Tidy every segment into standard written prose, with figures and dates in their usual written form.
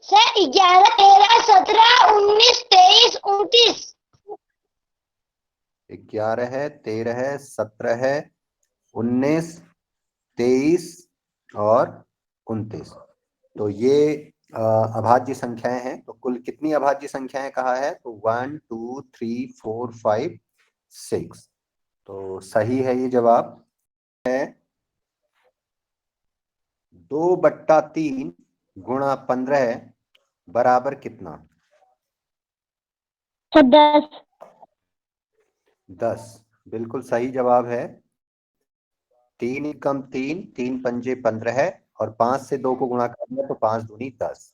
Sir 11, 13, 17, 19, 23, 29। 11 है, 13 है, 17 है, 19, 23 और 29। तो ये अभाज्य संख्याएं हैं। तो कुल कितनी अभाज्य संख्याएं कहा है? तो 1 2 3 4 5 6। तो सही है ये जवाब है 2/3 गुणा 15 बराबर कितना? 10। 10। बिल्कुल सही जवाब है। 3 कम 3, 3 पंजे 15 है और 5 से 2 को गुणा करना तो 5 दूनी 10।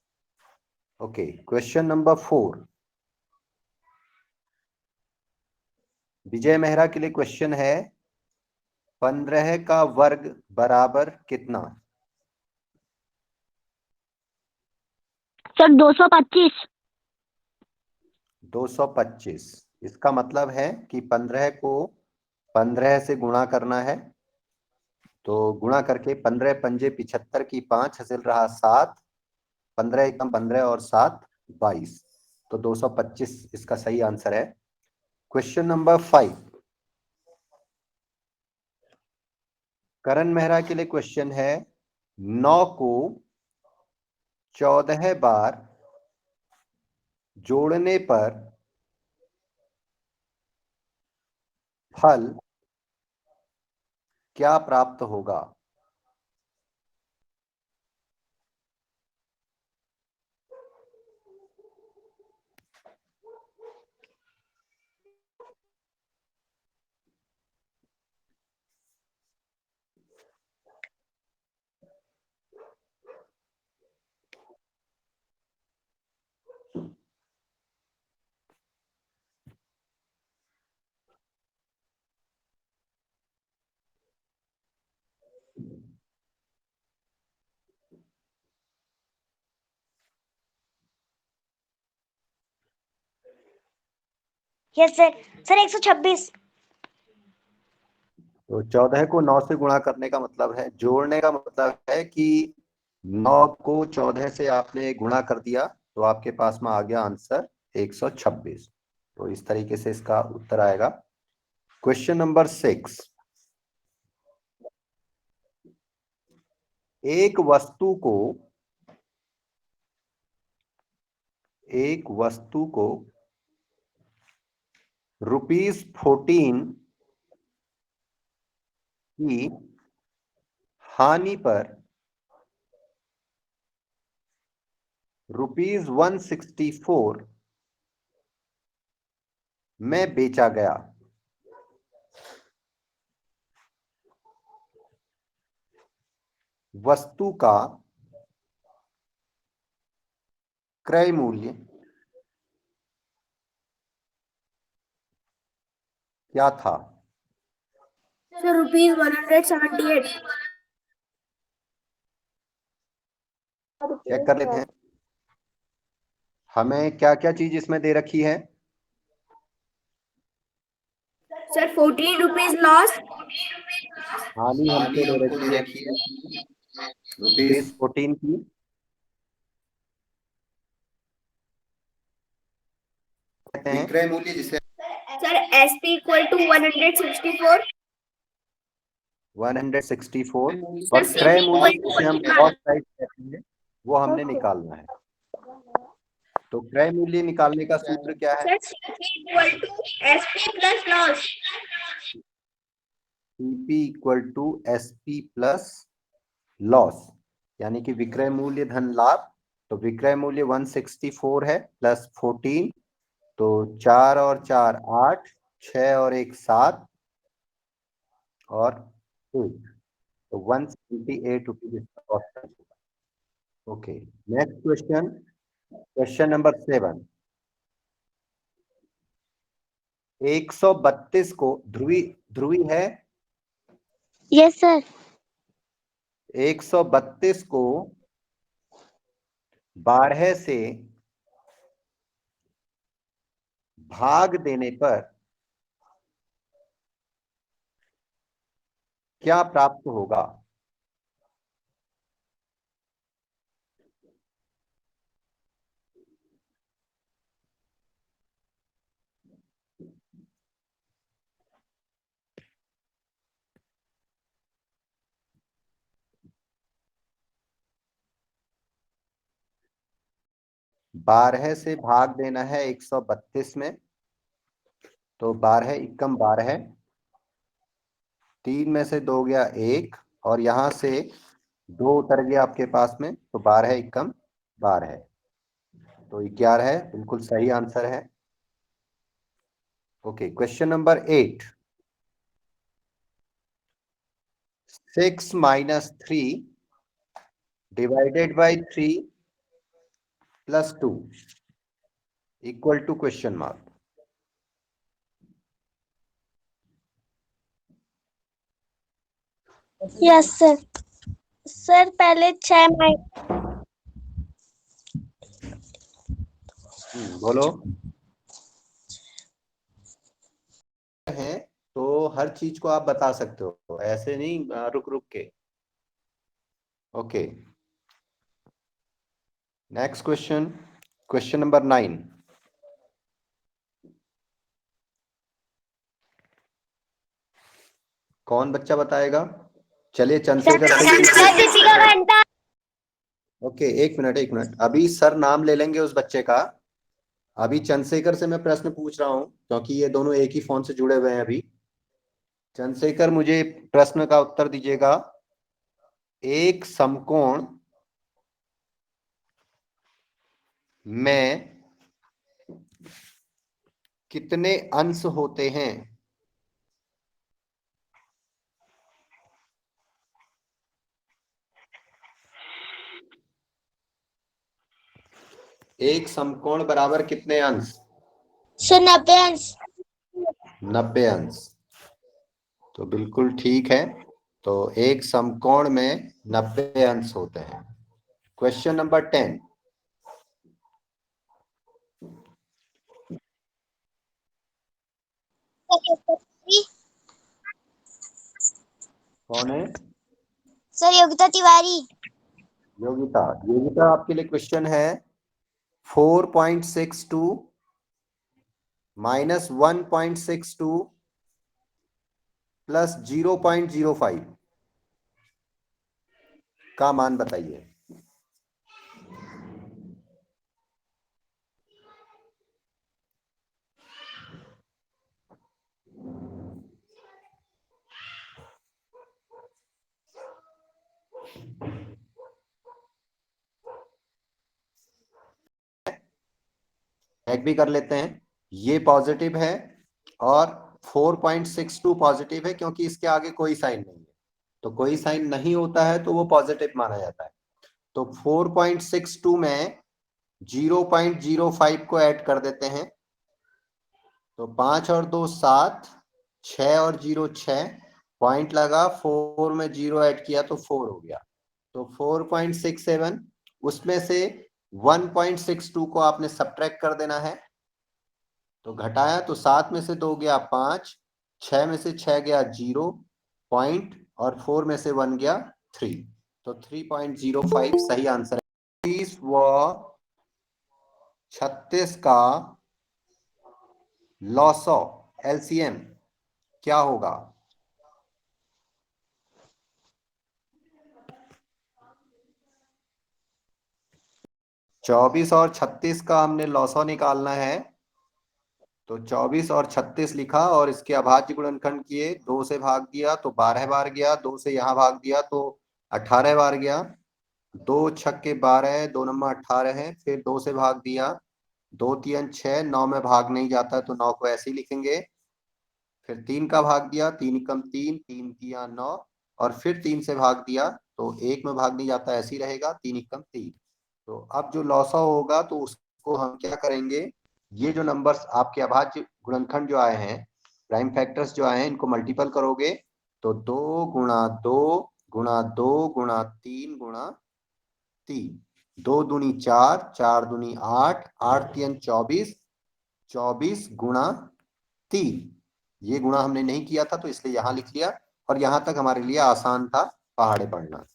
ओके, क्वेश्चन नंबर 4 विजय मेहरा के लिए क्वेश्चन है 15 का वर्ग बराबर कितना? सर 225। 225। इसका मतलब है कि 15 को 15 से गुणा करना है। तो गुणा करके 15 पंजे 75 की 5 हासिल रहा 7, 15 एकम 15 और 7 22। तो 225 इसका सही आंसर है। क्वेश्चन नंबर 5 करण मेहरा के लिए क्वेश्चन है 9 को 14 बार जोड़ने पर फल क्या प्राप्त होगा? Yes sir. सर 126। तो 14 को 9 से गुणा करने का मतलब है, जोड़ने का मतलब है कि 9 को 14 से आपने गुणा कर दिया तो आपके पास में आ गया आंसर 126। तो इस तरीके से इसका उत्तर आएगा। क्वेश्चन नंबर 6 एक वस्तु को ₹14 की हानि पर ₹164 में बेचा गया। वस्तु का क्रय मूल्य क्या था? सर ₹178। चेक कर लेते हैं हमें क्या क्या चीज इसमें दे रखी है। Sir ₹14 loss. हानि हमको दे रखी है ₹14 की। कहते हैं विक्रय मूल्य जिसे सर SP इक्वल टू 164। 164 और सर क्रय CP मूल्य इक्वल जिसे हम टू कॉस्ट प्राइस कहते हैं वो हमने निकालना है। तो क्रय मूल्य निकालने का सूत्र क्या है? Sir CP equal to SP plus loss. CP equal to SP plus loss, यानी कि विक्रय मूल्य धन लाभ। तो विक्रय मूल्य 164 है प्लस 14, तो 4 और 4 8, 6 और 1 7 और 8। तो 178 रुपीज कॉस्ट प्राइस होगा। Okay, next question, question number 7 132 को ध्रुवी ध्रुवी है। Yes sir. 132 को 12 से भाग देने पर क्या प्राप्त होगा? 12 से भाग देना है 132 में, तो 12 एकम 12, 3 में से 2 गया 1, और यहां से 2 उतर गया आपके पास में, तो 12 एकम 12, तो 11 है, बिल्कुल सही आंसर है। Okay, question number 8। 6 minus 3 divided by 3 plus 2 equal to question mark. Yes sir. Sir पहले 6 बोलो। है तो हर चीज को आप बता सकते हो, ऐसे नहीं रुक रुक के। Okay, next question, question number 9। कौन बच्चा बताएगा? चलिए चंद्रशेखर से। घंटा। ओके, एक मिनट एक मिनट, अभी सर नाम ले लेंगे उस बच्चे का। अभी चंद्रशेखर से मैं प्रश्न पूछ रहा हूं, क्योंकि ये दोनों एक ही फोन से जुड़े हुए हैं अभी। चंद्रशेखर, मुझे प्रश्न का उत्तर दीजिएगा। एक समकोण में कितने अंश होते हैं? एक समकोण बराबर कितने अंश? 90 अंश। 90 अंश, तो बिल्कुल ठीक है। तो एक समकोण में 90 अंश होते हैं। Question number 10। कौन है? सर योगिता तिवारी। योगिता। योगिता, आपके लिए क्वेश्चन है 4.62 माइनस 1.62 प्लस 0.05 का मान बताइए। चेक भी कर लेते हैं। ये पॉजिटिव है और 4.62 पॉजिटिव है, क्योंकि इसके आगे कोई साइन नहीं है, तो कोई साइन नहीं होता है तो वो पॉजिटिव माना जाता है। तो 4.62 में 0.05 को ऐड कर देते हैं, तो 5 और 2 7, 6 और 0 6, पॉइंट लगा, 4 में 0 ऐड किया तो 4 हो गया। तो 4.67, उसमें से 1.62 को आपने सब्ट्रैक्ट कर देना है, तो घटाया तो 7 में से 2 गया 5, 6 में से 6 गया 0 पॉइंट, और 4 में से 1 गया 3, तो 3.05 सही आंसर है। 30 व 36 का लॉसो एलसीएम क्या होगा? 24 और 36 का हमने लॉसो निकालना है, तो 24 और 36 लिखा और इसके अभाज्य गुणनखंड किए, 2 से भाग दिया तो 12 बार गया, 2 से यहाँ भाग दिया तो 18 बार गया, 2 छक्के 12, 2 नंबर 18 है, फिर 2 से भाग दिया, 2 3 6, 9 में भाग नहीं जाता तो 9 को ऐसे ही लिखेंगे, फिर 3 का भाग दिया, 3 एकम 3, 3 तिया 9, और फिर 3 से भाग दिया तो 1 में भाग नहीं जाता, ऐसे ही रहेगा, 3 एकम 3। तो अब जो लॉसा होगा तो उसको हम क्या करेंगे, ये जो नंबर्स आपके अभाज्य गुणनखंड जो आए हैं, प्राइम फैक्टर्स जो आए हैं, इनको मल्टीपल करोगे तो 2 गुणा 2 गुणा 2 गुणा 3 गुणा 3, 2 दूनी 4, 4 दूनी 8, 8 तीन 24, 24 गुणा 3। ये गुणा हमने नहीं किया था तो इसलिए यहां लिख लिया, और यहां तक हमारे लिए आसान था पहाड़े पढ़ना।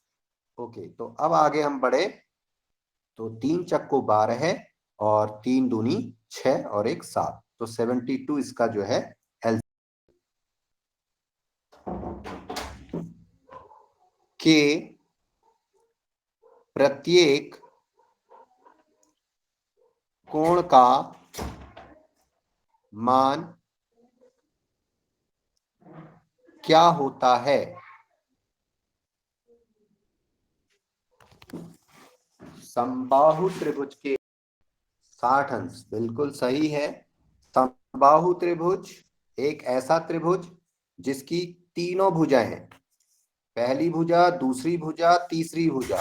ओके, तो अब आगे हम बढ़े, तो 3 चक्को 12 है, और 3 दूनी 6 और 1 7, तो 72 इसका जो है एल के प्रत्येक कोण का मान क्या होता है? समबाहु त्रिभुज के 60 अंश, बिल्कुल सही है। समबाहु त्रिभुज एक ऐसा त्रिभुज जिसकी तीनों भुजाएं हैं, पहली भुजा, दूसरी भुजा, तीसरी भुजा,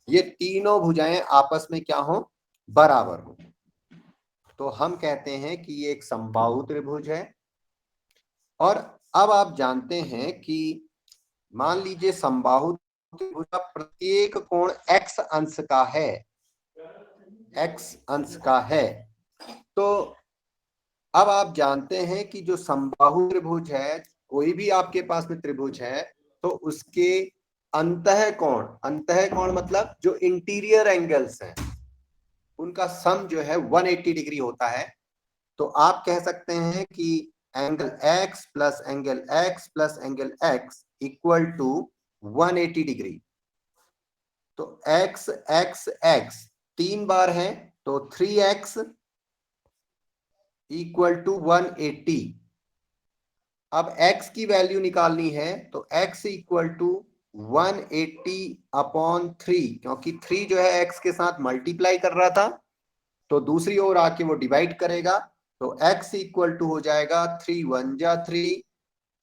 ये तीनों भुजाएं आपस में क्या हो? बराबर हो। तो हम कहते हैं कि ये एक समबाहु त्रिभुज है। और अब आप जानते हैं कि मान लीजिए समबाहु त्रिभुज का प्रत्येक कोण x अंश का है, x अंश का है। तो अब आप जानते हैं कि जो समबाहु त्रिभुज है, कोई भी आपके पास में त्रिभुज है, तो उसके अंतः कोण मतलब जो इंटीरियर एंगल्स हैं उनका सम जो है 180 डिग्री होता है। तो आप कह सकते हैं कि angle x plus angle x plus angle x equal to 180 degree. तो x x x 3 बार है, तो 3x इक्वल टू 180। अब x की वैल्यू निकालनी है, तो x इक्वल टू 180 अपॉन 3, क्योंकि 3 जो है x के साथ मल्टीप्लाई कर रहा था, तो दूसरी ओर आके वो डिवाइड करेगा। तो x इक्वल टू हो जाएगा 3 1 जा 3,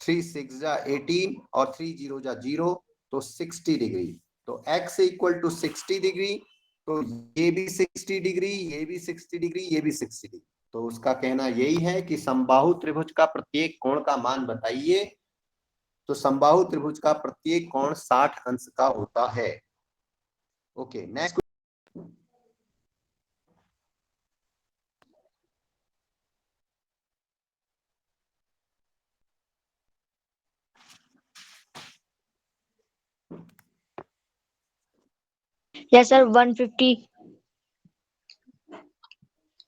3 6 जा 18 और 3 0 जा 0, तो 60 डिग्री। तो x इक्वल टू 60 डिग्री, तो ये भी 60 डिग्री, ये भी 60 डिग्री, ये भी 60 डिग्री। तो उसका कहना यही है कि समबाहु त्रिभुज का प्रत्येक कोण का मान बताइए। तो समबाहु त्रिभुज का प्रत्येक कोण 60 अंश का होता है। Okay, next. Yes sir 150।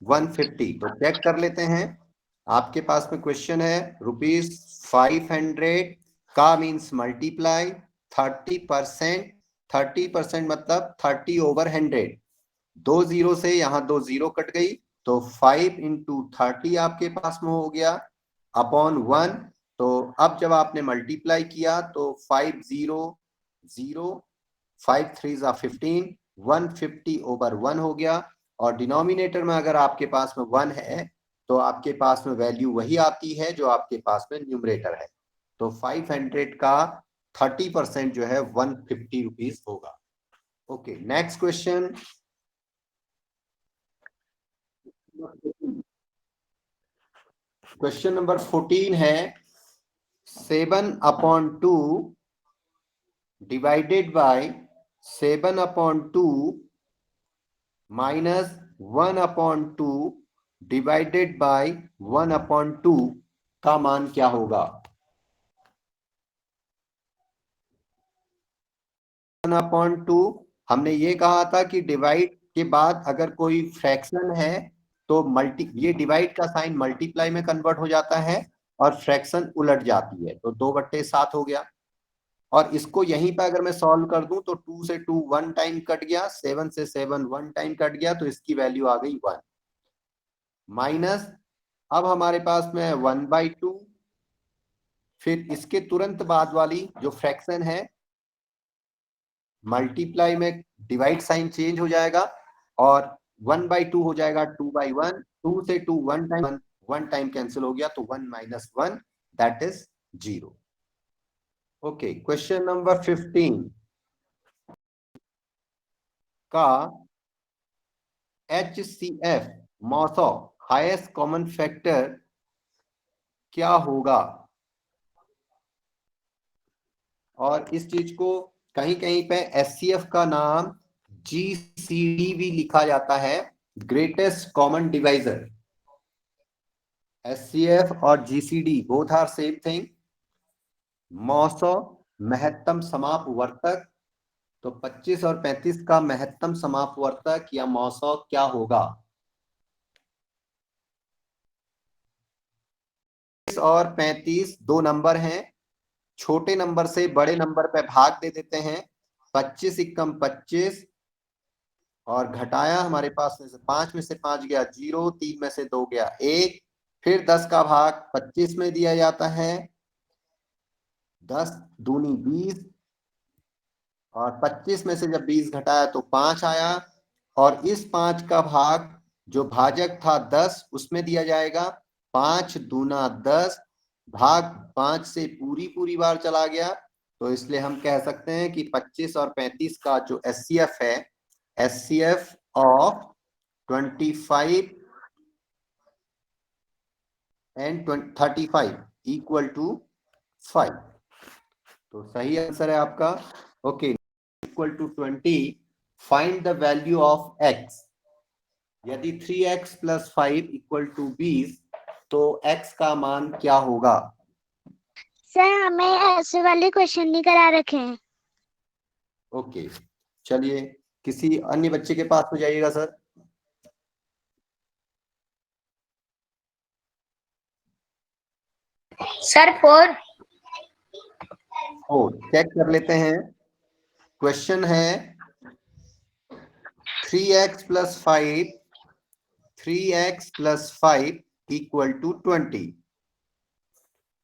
150, तो चेक कर लेते हैं। आपके पास में क्वेश्चन है ₹500 का मीन्स मल्टीप्लाई 30%। 30% मतलब 30/100। 2 जीरो से यहाँ 2 जीरो कट गई, तो 5 इंटू 30 आपके पास में हो गया अपॉन 1। तो अब जब आपने मल्टीप्लाई किया तो 5 0 0, 5 3 15, 150/1 हो गया। और डिनोमिनेटर में अगर आपके पास में 1 है तो आपके पास में वैल्यू वही आती है जो आपके पास में न्यूमरेटर है। तो 500 का 30% जो है 150 रुपीज होगा। Okay, next question. Question number 14 है 7/2 divided by 7/2 minus 1/2 divided by 1/2 का मान क्या होगा? 1/2 हमने ये कहा था कि डिवाइड के बाद अगर कोई फ्रैक्शन है तो ये डिवाइड का साइन मल्टीप्लाई में कन्वर्ट हो जाता है और फ्रैक्शन उलट जाती है, तो 2/7 हो गया। और इसको यहीं पर अगर मैं सॉल्व कर दूं तो 2 से 2 1 टाइम कट गया, 7 से 7 1 टाइम कट गया, तो इसकी वैल्यू आ गई 1 माइनस। अब हमारे पास में 1/2, फिर इसके तुरंत बाद वाली जो फ्रैक्शन है मल्टीप्लाई में डिवाइड साइन चेंज हो जाएगा और 1/2 हो जाएगा 2/1। 2 से 2 1 टाइम कैंसिल हो गया, तो 1 minus 1 that is 0। Okay, question number 15 का HCF मॉसो हाईएस्ट कॉमन फैक्टर क्या होगा? और इस चीज को कहीं कहीं पे SCF का नाम GCD भी लिखा जाता है, ग्रेटेस्ट कॉमन डिवाइजर। SCF और GCD both are same thing. मॉसो महत्तम समापवर्तक, तो 25 और 35 का महत्तम समापवर्तक या मॉसो क्या होगा? 25 और 35 दो नंबर हैं, छोटे नंबर से बड़े नंबर पे भाग दे देते हैं। 25 × 25 और घटाया हमारे पास में से 5 में से 5 गया 0, 3 में से 2 गया 1, फिर 10 का भाग 25 में दिया जाता है, 10 दूनी 20, और 25 में से जब 20 घटाया तो 5 आया, और इस 5 का भाग जो भाजक था 10 उसमें दिया जाएगा, 5 दूना 10, भाग 5 से पूरी पूरी बार चला गया, तो इसलिए हम कह सकते हैं कि 25 और 35 का जो एचसीएफ है, HCF of 25 and 35 equal to 5। तो सही आंसर है आपका। Okay, equal to 20, find the value of x। यदि 3x प्लस 5 इक्वल टू 20, तो x का मान क्या होगा? सर हमें ऐसे वाले क्वेश्चन नहीं करा रखे हैं। ओके, चलिए किसी अन्य बच्चे के पास हो जाइएगा सर। सर 4। ओ, चेक कर लेते हैं। क्वेश्चन है 3x plus 5, 3x plus 5 equal to 20।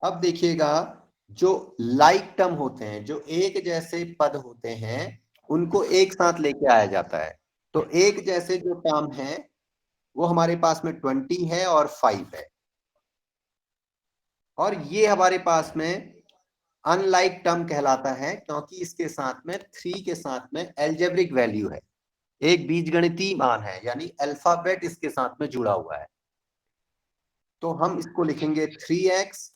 अब देखिएगा, जो लाइक टर्म होते हैं, जो एक जैसे पद होते हैं, उनको एक साथ लेके आया जाता है। तो एक जैसे जो टर्म है वो हमारे पास में 20 है और 5 है, और ये हमारे पास में अनलाइक टर्म कहलाता है, क्योंकि इसके साथ में 3 के साथ में एल्जेब्रिक वैल्यू है, एक बीजगणितीय मान है, यानी अल्फाबेट इसके साथ में जुड़ा हुआ है। तो हम इसको लिखेंगे 3x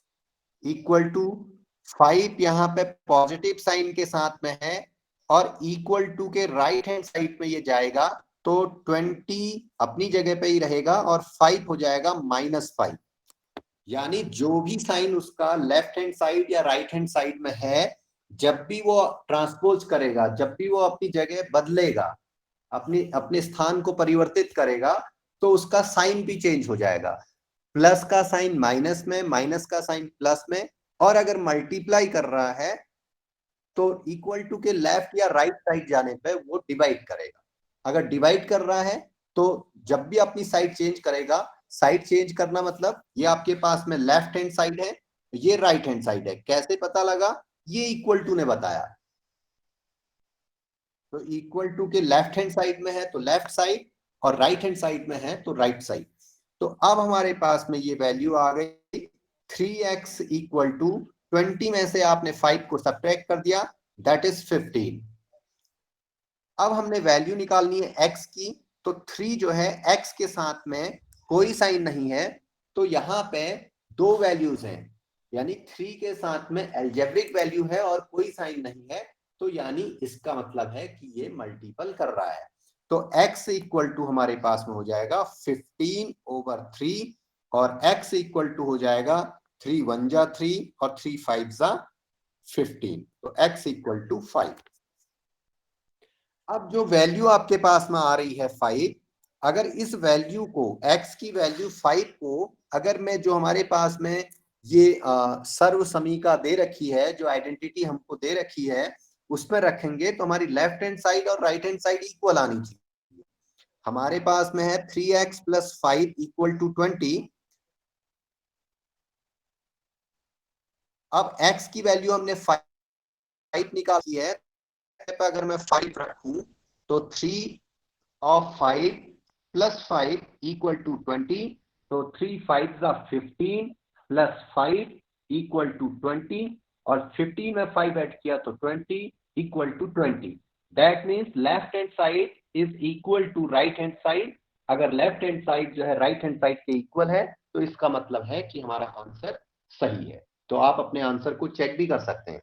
इक्वल टू 5, यहाँ पे पॉजिटिव साइन के साथ में है, और इक्वल टू के राइट हैंड साइड में ये जाएगा, तो 20 अपनी जगह पे ही रहेगा और 5 हो जाएगा -5। यानी जो भी साइन उसका लेफ्ट हैंड साइड या राइट हैंड साइड में है, जब भी वो ट्रांसपोज करेगा, जब भी वो अपनी जगह बदलेगा, अपनी अपने स्थान को परिवर्तित करेगा, तो उसका साइन भी चेंज हो जाएगा। प्लस का साइन माइनस में, माइनस का साइन प्लस में, और अगर मल्टीप्लाई कर रहा है तो इक्वल टू के लेफ्ट या राइट साइड जाने पे वो डिवाइड करेगा। अगर डिवाइड कर रहा है तो जब भी अपनी साइड चेंज करेगा, साइड चेंज करना मतलब ये आपके पास में लेफ्ट हैंड साइड है, ये राइट हैंड साइड है। कैसे पता लगा? ये इक्वल टू ने बताया। तो इक्वल टू के लेफ्ट हैंड साइड में है तो लेफ्ट साइड, और राइट हैंड साइड में है तो राइट साइड। तो अब हमारे पास में ये वैल्यू आ गई 3x इक्वल टू 20 में से आपने 5 को सब्ट्रैक्ट कर दिया, दैट इज 15। अब हमने वैल्यू निकालनी है x की, तो 3 जो है x के साथ में कोई साइन नहीं है, तो यहाँ पे दो वैल्यूज हैं, यानी 3 के साथ में एल्जेब्रिक वैल्यू है और कोई साइन नहीं है, तो यानी इसका मतलब है कि ये मल्टीपल कर रहा है। तो x इक्वल टू हमारे पास में हो जाएगा 15/3, और x इक्वल टू हो जाएगा 3 1 जा 3 और 3 5 जा 15, तो x इक्वल टू 5। अब जो वैल्यू आपके पास में आ रही है 5, अगर इस वैल्यू को, x की वैल्यू 5 को, अगर मैं जो हमारे पास में ये सर्व समीका दे रखी है, जो आइडेंटिटी हमको दे रखी है, उसमें रखेंगे, तो हमारी लेफ्ट हैंड साइड और राइट हैंड साइड इक्वल आनी चाहिए। हमारे पास में है 3x प्लस 5 इक्वल टू 20। अब x की वैल्यू हमने 5 निकाली है, अगर मैं 5 रखूं तो 3 of 5 plus 5 equal to 20, तो 3 5s are 15 plus 5 equal to 20, और 15 में 5 ऐड किया तो 20 equal to 20। That means left hand side is equal to right hand side। अगर लेफ्ट हैंड साइड जो है राइट हैंड साइड के इक्वल है, तो इसका मतलब है कि हमारा आंसर सही है। तो आप अपने आंसर को चेक भी कर सकते हैं।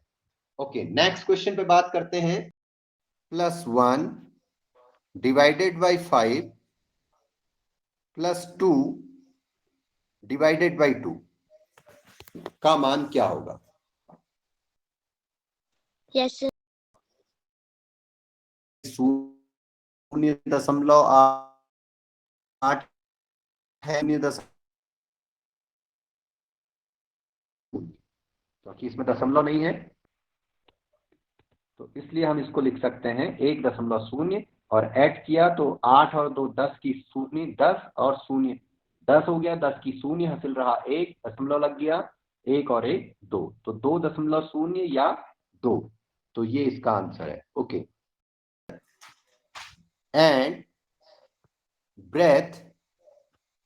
ओके, नेक्स्ट क्वेश्चन पे बात करते हैं। +1 डिवाइडेड बाई 5 +2 डिवाइडेड बाई 2 का मान क्या होगा? Yes sir. 0.8 है, 0.8, क्योंकि इसमें दशमलव नहीं है, तो इसलिए हम इसको लिख सकते हैं 1.0 और ऐड किया तो 8 और 2 10 की शून्य, 10 और शून्य 10 हो गया, 10 की शून्य हासिल रहा, 1 दशमलव लग गया, 1 और 1 2, तो 2.0 या 2, तो ये इसका आंसर है। Okay, and breadth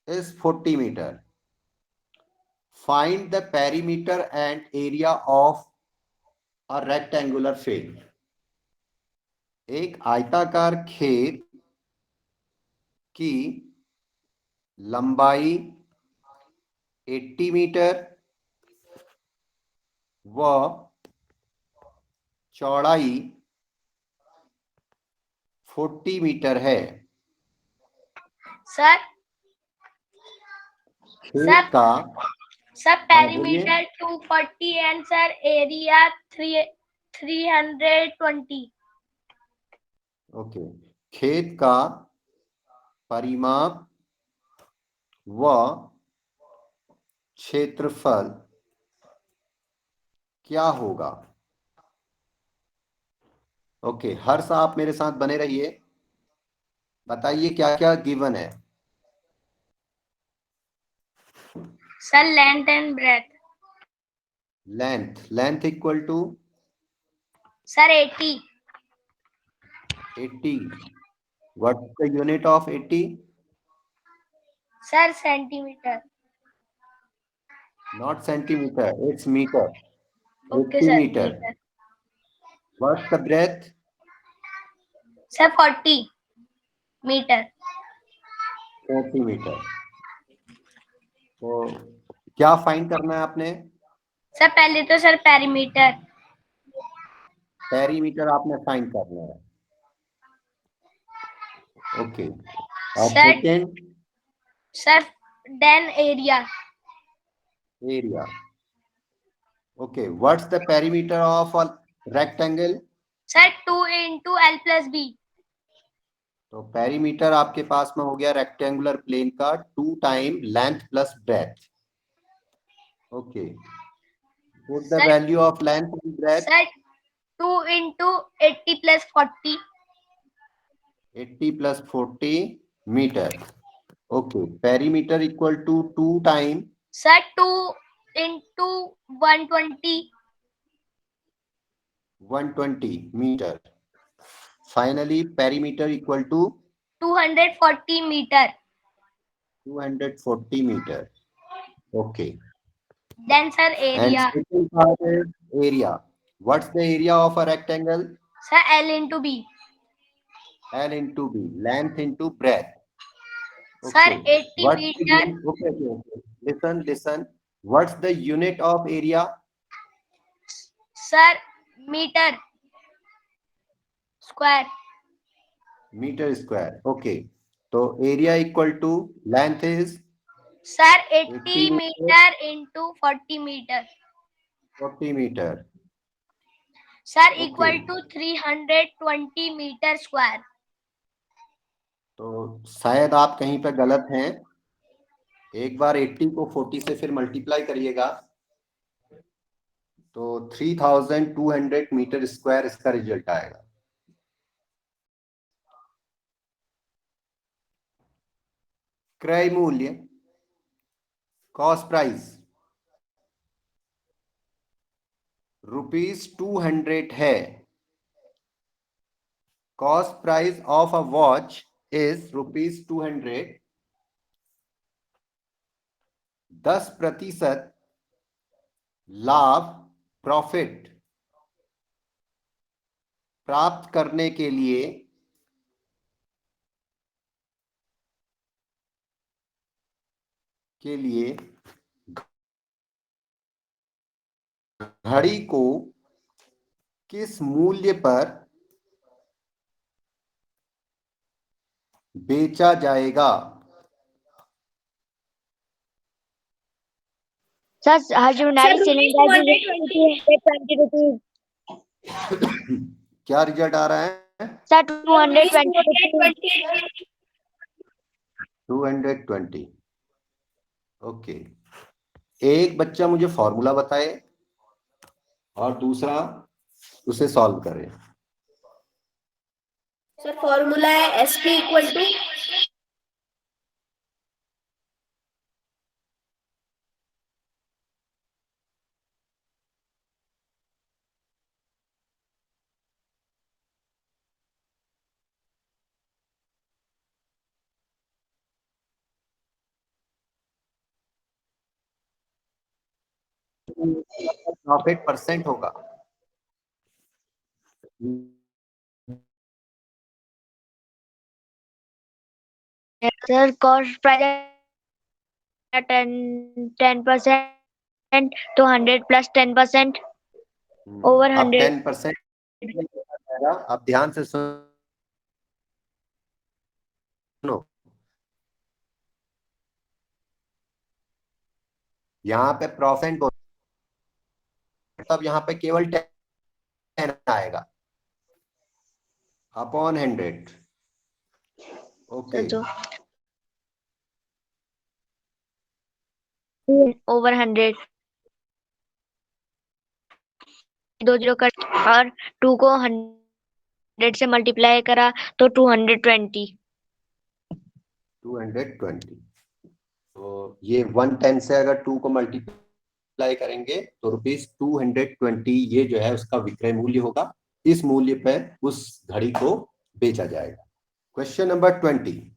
is 40 meter. Find the perimeter and area of a rectangular field. एक आयताकार खेत की लंबाई 80 मीटर व चौड़ाई 40 मीटर है। सर खेत का सर हाँ, बोलिए। Perimeter 240 and sir area 320। Okay, खेत का परिमाप व क्षेत्रफल क्या होगा? ओके, हर्ष आप मेरे साथ बने रहिए, बताइए क्या क्या गिवन है। Sir length and breadth. Length equal to sir 80। 80। What's the unit of 80? Sir centimetre. Not centimetre, it's metre. Okay 80 sir metre. Metre. What's the breadth? Sir 40 metre. 40 metre. तो क्या फाइंड करना है आपने? सर पहले तो sir perimeter. Perimeter आपने find करना है। ओके, और sir second? Sir then area. Area. Okay, what's the perimeter of a rectangle? Sir 2 into L plus B। तो पेरीमीटर आपके पास में हो गया रेक्टेंगुलर प्लेन का 2 time length plus breadth. Okay, put the sir value of length and breadth. Sir 2 into 80 plus 40। 80 plus 40 metre. Okay, perimeter equal to 2 time sir 2 into 120। 120 metre. Finally perimeter equal to 240 metre. 240 metre. Okay, then sir and area. second part is area. What's the area of a rectangle? Sir L into B। L into B, length into breadth. Sir Okay, 80 what's the metre. unit? Okay. Listen. What's the unit of area? Sir metre square. Meter square. Okay, so area equal to length is sir 80 80 meter, metre into 40 metre. 40 meter. Sir Okay. Equal to 320 metre square. तो शायद आप कहीं पर गलत हैं, एक बार 80 को 40 से फिर मल्टीप्लाई करिएगा तो 3200 मीटर स्क्वायर इसका रिजल्ट आएगा। क्रय मूल्य, कॉस्ट प्राइस ₹200 है। Cost price of a watch is ₹200। 10% लाभ प्रॉफिट प्राप्त करने के लिए घड़ी को किस मूल्य पर बेचा जाएगा? Sir Hajunari cylinder is 220 rupees. क्या रिजल्ट आ रहा है? Sir 220 rupees. 220। ओके, एक बच्चा मुझे फॉर्मूला बताए और दूसरा उसे सॉल्व करे। सर फॉर्मूला है SP equal to profit percent होगा। सर कॉस्ट प्राइस 10% तो 100 प्लस 10% ओवर अब 100। 10% अब ध्यान से सुनो, यहाँ पे प्रॉफिट तब यहाँ पे केवल 10 आएगा अपॉन 100। ओके, ओवर 100 दो जीरो कर और 2 को 100 से मल्टीप्लाई करा तो 220। 220। तो ये 110 से अगर 2 को मल्टीप्लाई करेंगे तो ₹220 ये जो है उसका विक्रय मूल्य होगा। इस मूल्य पर उस घड़ी को बेचा जाएगा। Question number 20।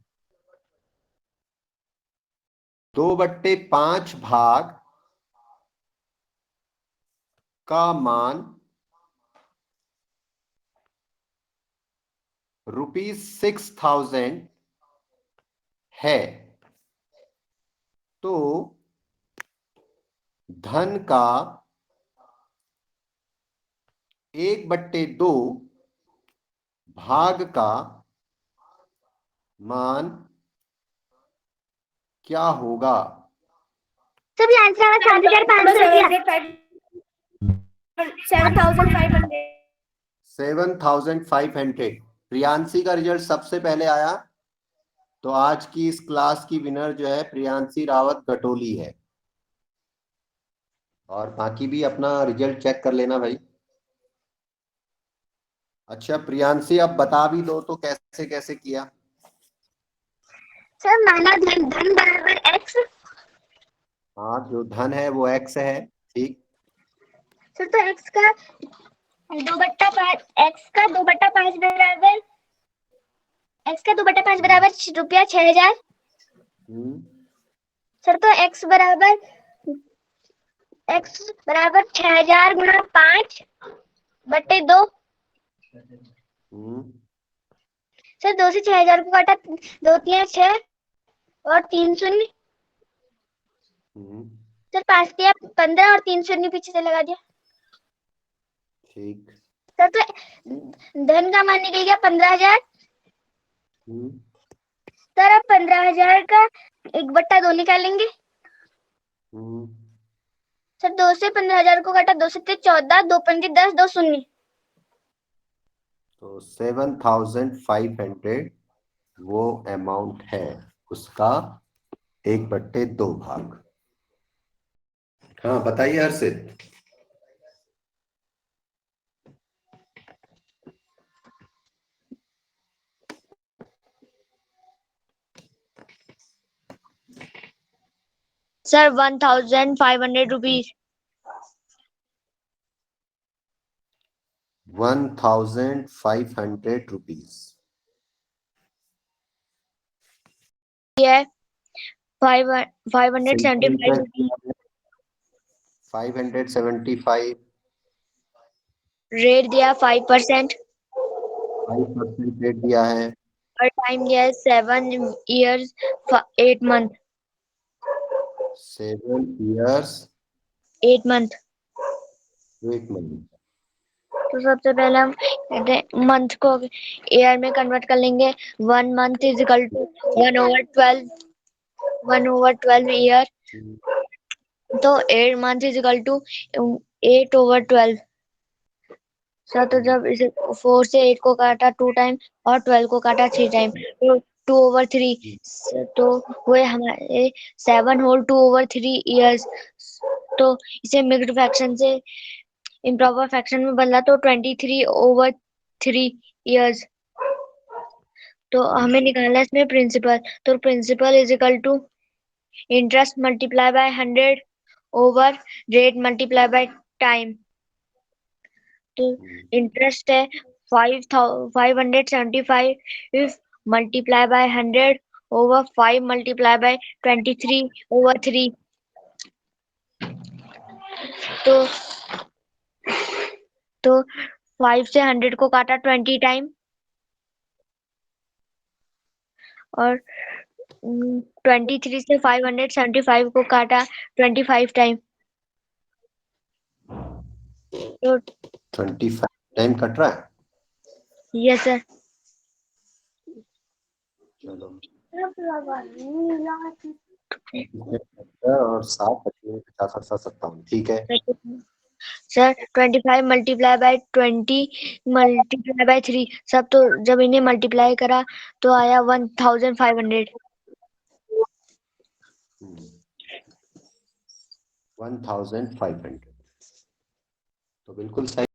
2/5 भाग का मान ₹6000 है, तो धन का 1/2 भाग का मान क्या होगा? सभी आंसर आवाज 7500 7500 7500। प्रियांशी का रिजल्ट सबसे पहले आया, तो आज की इस क्लास की विनर जो है प्रियांशी रावत गटोली है। और बाकी भी अपना रिजल्ट चेक कर लेना भाई। अच्छा प्रियांशी, अब बता भी दो तो कैसे कैसे किया। सर माना धन धन बराबर x। हाँ, जो धन है वो x है, ठीक। सर तो x का 2/5 x का 2/5 बराबर x का 2/5 बराबर रुपया 6000। सर तो x बराबर 6000 गुणा 5/2। सर 2 से 6000 को काटा, 2 3 6 और 3 शून्य। सर 5 दिया 15 और 3 शून्य पीछे से लगा दिया। ठीक। सर तो धन का मान निकल गया 15000। सर अब 15000 का 1/2 निकालेंगे। सर 2 से 15000 को काटा, 2 से 14, 2 पंजे 10, 2 शून्य। तो 7500 वो अमाउंट है, उसका 1/2 भाग। हाँ बताइए हर्षित। Sir 1500 rupees. 1500 रुपीज। है 575 रुपीज। 575 रेट दिया 5%। 5% रेट दिया है। और टाइम दिया है 7 years 8 month। 7 years 8 month। 8 month। तो सबसे पहले हम मंथ को ईयर में कन्वर्ट कर लेंगे। 1 month is equal to 1/12 year. तो 8 month is equal to 8/12। Sir तो जब इसे 4 से 8 को काटा 2 टाइम और 12 को काटा 3 टाइम, तो 2/3। तो वो हमारे 7 होल 2/3 ईयर्स। तो इसे मिक्स्ड फ्रैक्शन से इम्प्रॉपर फ्रैक्शन में बदला तो 23/3 ईयर्स। तो हमें निकालना है इसमें प्रिंसिपल। तो principal is equal to interest multiply by 100 over rate multiply by time. तो इंटरेस्ट है 575 multiply by 100 over 5 multiply by 23 over 3। तो 5 से 100 को काटा 20 टाइम और 23 से 575 को काटा 25 टाइम। तो 25 टाइम कट रहा है। Yes sir. चलो और 7 50 57, ठीक है। Sir 25 multiply by 20 multiply by 3 सब, तो जब इन्हें मल्टीप्लाई करा तो आया 1500। 1500 तो बिल्कुल सही।